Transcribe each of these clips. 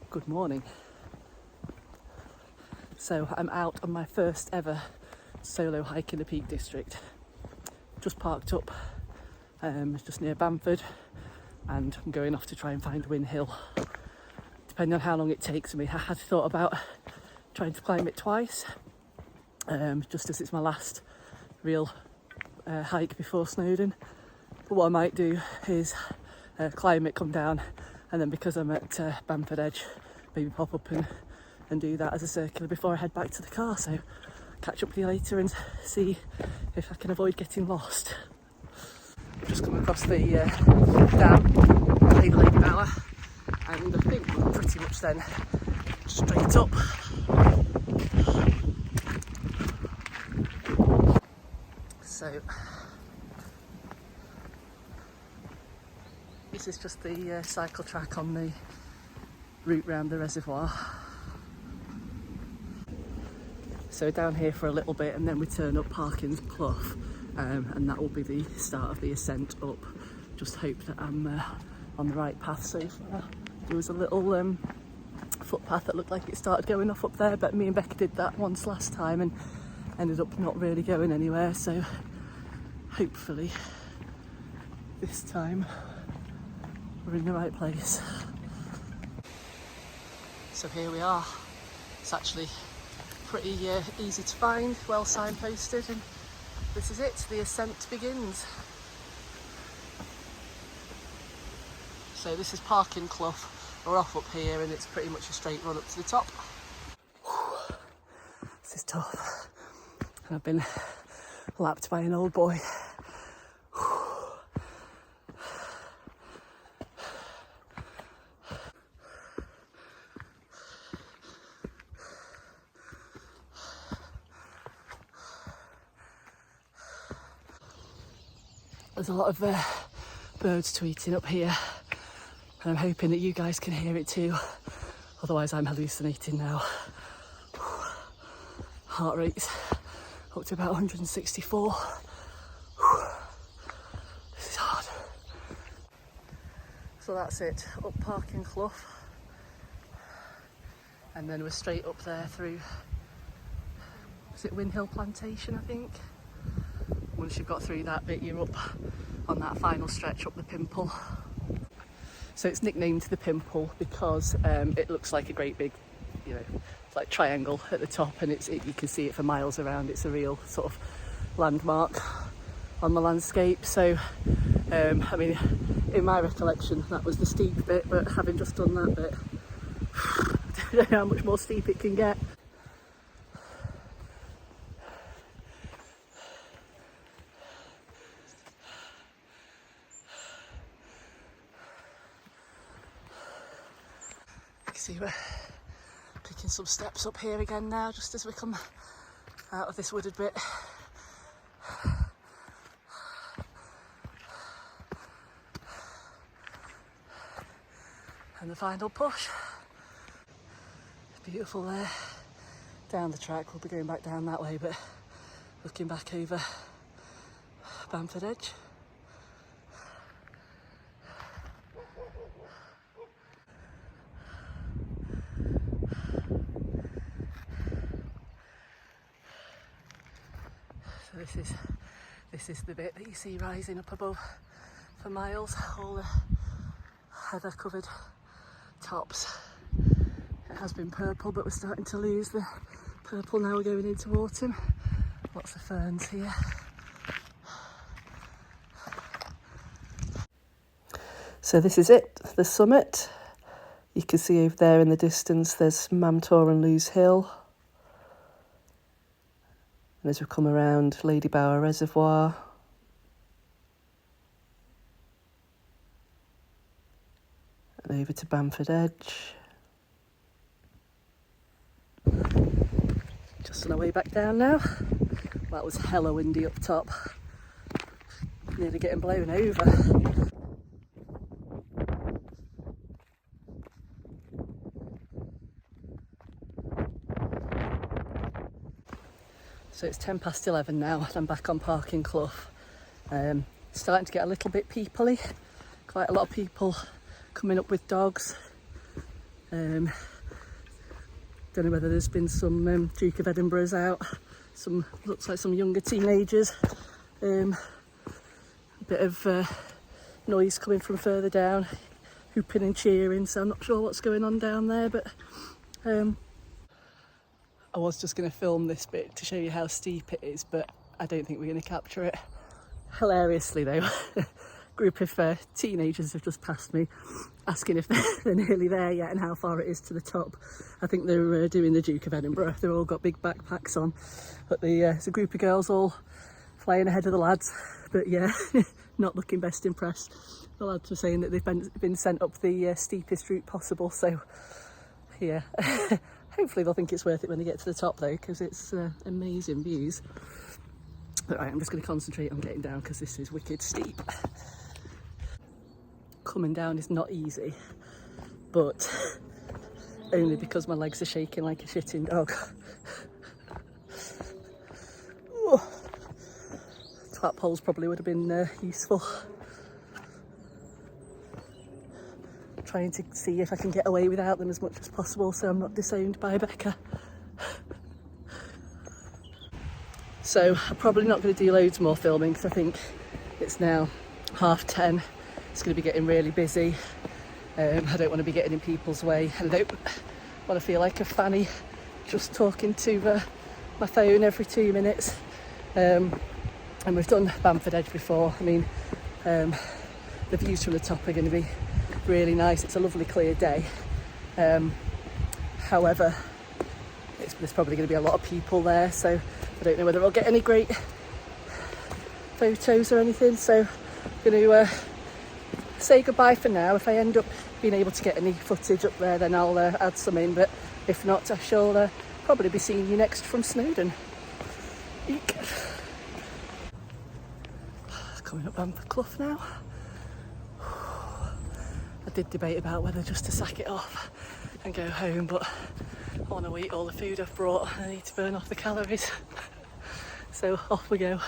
Good morning. So I'm out on my first ever solo hike in the Peak District. Just parked up just near Bamford, and I'm going off to try and find Win Hill. Depending on how long it takes me, I had thought about trying to climb it twice, just as it's my last real hike before Snowdon. But what I might do is climb it, come down, and then because I'm at Bamford Edge, maybe pop up and do that as a circular before I head back to the car. So catch up with you later and see if I can avoid getting lost. I've just come across the dam, Lady Bower, and I think we're pretty much then straight up. So this is just the cycle track on the route round the reservoir. So down here for a little bit, and then we turn up Parkin's Clough, and that will be the start of the ascent up. Just hope that I'm on the right path so far. There was a little footpath that looked like it started going off up there, but me and Becca did that once last time and ended up not really going anywhere, so hopefully this time we're in the right place. So here we are. It's actually pretty easy to find, well signposted, and this is it, the ascent begins. So this is Parkin Clough. We're off up here and it's pretty much a straight run up to the top. Whew. This is tough. And I've been lapped by an old boy. There's a lot of birds tweeting up here, and I'm hoping that you guys can hear it too, otherwise I'm hallucinating now. Heart rate's up to about 164. This is hard. So that's it, up Parkin Clough, and then we're straight up there through, is it Win Hill Plantation, I think? Once you've got through that bit, you're up on that final stretch up the Pimple. So it's nicknamed the Pimple because it looks like a great big, it's like triangle at the top, and you can see it for miles around. It's a real sort of landmark on the landscape. So, I mean, in my recollection, that was the steep bit, but having just done that bit, I don't know how much more steep it can get. See, we're picking some steps up here again now, just as we come out of this wooded bit. And the final push. It's beautiful there. Down the track, we'll be going back down that way, but looking back over Bamford Edge. This is the bit that you see rising up above for miles, all the heather covered tops. It has been purple, but we're starting to lose the purple now. We're going into autumn. Lots of ferns here. So this is it, the summit. You can see over there in the distance there's Mamtor and Lewes Hill. And as we come around Lady Bower Reservoir, and over to Bamford Edge. Just on our way back down now. That was hella windy up top. Nearly getting blown over. So it's 11:10 now and I'm back on Parkin Clough. Starting to get a little bit peoply. Quite a lot of people coming up with dogs. Don't know whether there's been some Duke of Edinburghs out, some looks like some younger teenagers, a bit of noise coming from further down, hooping and cheering, so I'm not sure what's going on down there, but I was just going to film this bit to show you how steep it is, but I don't think we're going to capture it. Hilariously though, a group of teenagers have just passed me asking if they're nearly there yet and how far it is to the top. I think they're doing the Duke of Edinburgh. They've all got big backpacks on, but it's a group of girls all flying ahead of the lads, but yeah, not looking best impressed. The lads were saying that they've been sent up the steepest route possible, so yeah. Hopefully they'll think it's worth it when they get to the top though, because it's amazing views. But right, I'm just going to concentrate on getting down because this is wicked steep. Coming down is not easy, but only because my legs are shaking like a shitting dog. Flat poles probably would have been useful. Trying to see if I can get away without them as much as possible so I'm not disowned by Becca. So I'm probably not going to do loads more filming because I think it's now 10:30. It's going to be getting really busy. I don't want to be getting in people's way. I don't want to feel like a fanny just talking to my phone every 2 minutes. And we've done Bamford Edge before. I mean, the views from the top are going to be really nice. It's a lovely clear day. However, there's probably going to be a lot of people there, so I don't know whether I'll get any great photos or anything. So I'm going to say goodbye for now. If I end up being able to get any footage up there, then I'll add some in, but if not, I shall probably be seeing you next from Snowdon. Eek. Coming up Bamford Clough now. I did debate about whether just to sack it off and go home, but I want to eat all the food I've brought and I need to burn off the calories. So off we go.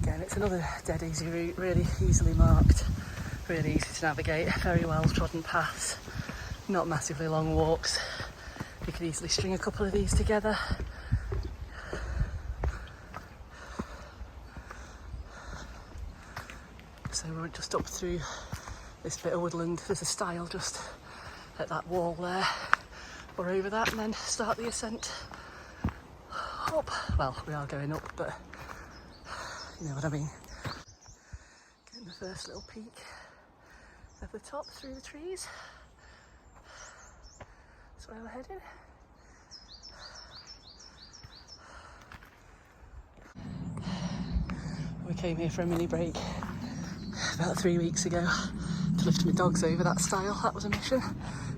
Again, it's another dead easy route, really easily marked, really easy to navigate, very well trodden paths, not massively long walks. You could easily string a couple of these together. So we're just up through this bit of woodland. There's a stile just at that wall there. We're over that and then start the ascent up. Well, we are going up, but you know what I mean. Getting the first little peek of the top through the trees. That's where we're heading. We came here for a mini break about 3 weeks ago to lift my dogs over that stile. That was a mission.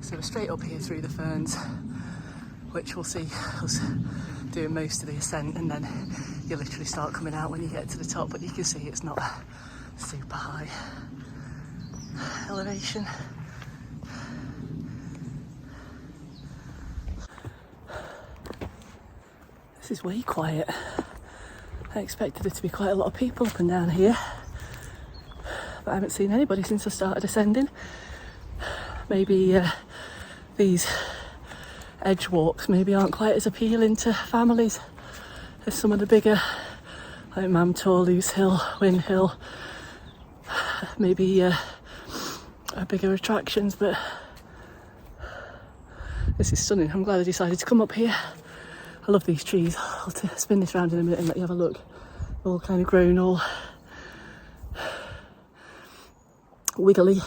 So we're straight up here through the ferns, which we'll see us doing most of the ascent, and then you literally start coming out when you get to the top, but you can see it's not a super high elevation. This is way quiet. I expected there to be quite a lot of people up and down here, but I haven't seen anybody since I started ascending. Maybe these edge walks maybe aren't quite as appealing to families as some of the bigger, like Mamtor, Loose Hill, Win Hill, maybe are bigger attractions, but this is stunning. I'm glad I decided to come up here. I love these trees. I'll spin this round in a minute and let you have a look. All kind of grown, all wiggly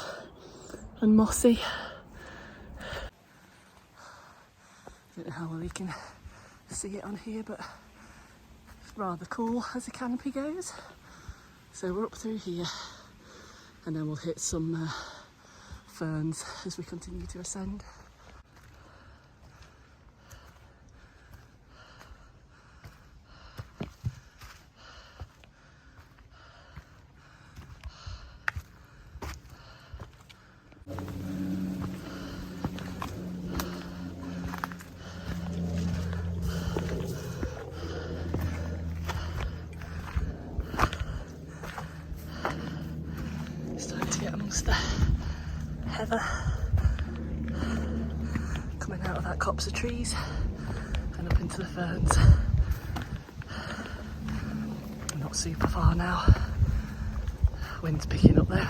and mossy. I don't know how well you can see it on here, but it's rather cool as the canopy goes. So we're up through here and then we'll hit some ferns as we continue to ascend. amongst the heather, coming out of that copse of trees and up into the ferns. Not super far now. Wind's picking up there.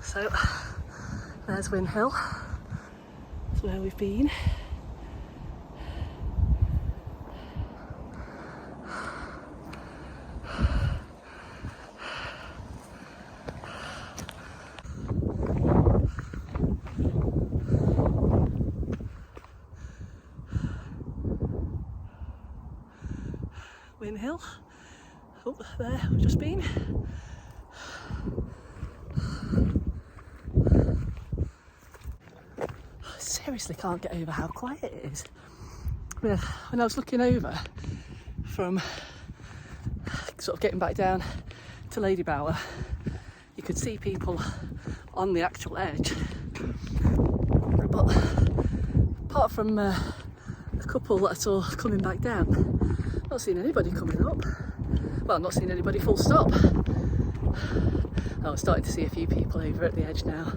So there's Win Hill. That's where we've been. Win Hill. Oh, there we've just been. I seriously can't get over how quiet it is. When I was looking over from sort of getting back down to Lady Bower, you could see people on the actual edge, but apart from a couple that I saw coming back down, not seeing anybody coming up. Well, not seeing anybody full stop. I was starting to see a few people over at the edge now.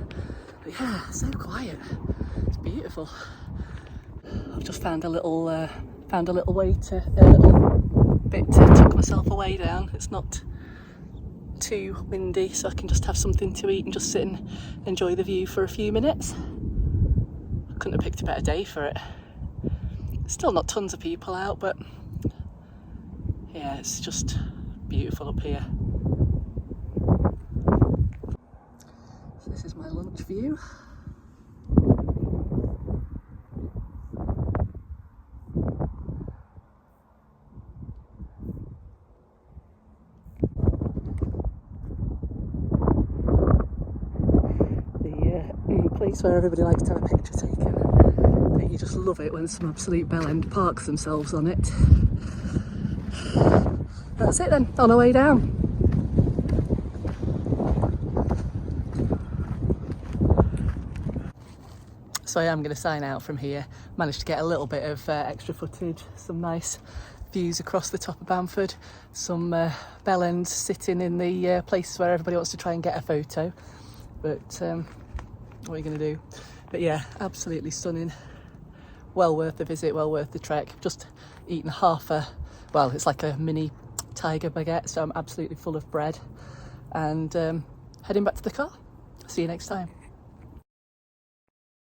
But yeah, so quiet. It's beautiful. I've just found a little way to a little bit to tuck myself away down. It's not too windy, so I can just have something to eat and just sit and enjoy the view for a few minutes. I couldn't have picked a better day for it. Still not tons of people out, but yeah, it's just beautiful up here. So this is my lunch view. The place where everybody likes to have a picture taken. But you just love it when some absolute bellend parks themselves on it. That's it then, on our way down. So I am going to sign out from here. Managed to get a little bit of extra footage, some nice views across the top of Bamford, some bellends sitting in the places where everybody wants to try and get a photo. But what are you going to do? But yeah, absolutely stunning. Well worth the visit, well worth the trek. Just eaten well, it's like a mini tiger baguette, so I'm absolutely full of bread, and heading back to the car. See you next time.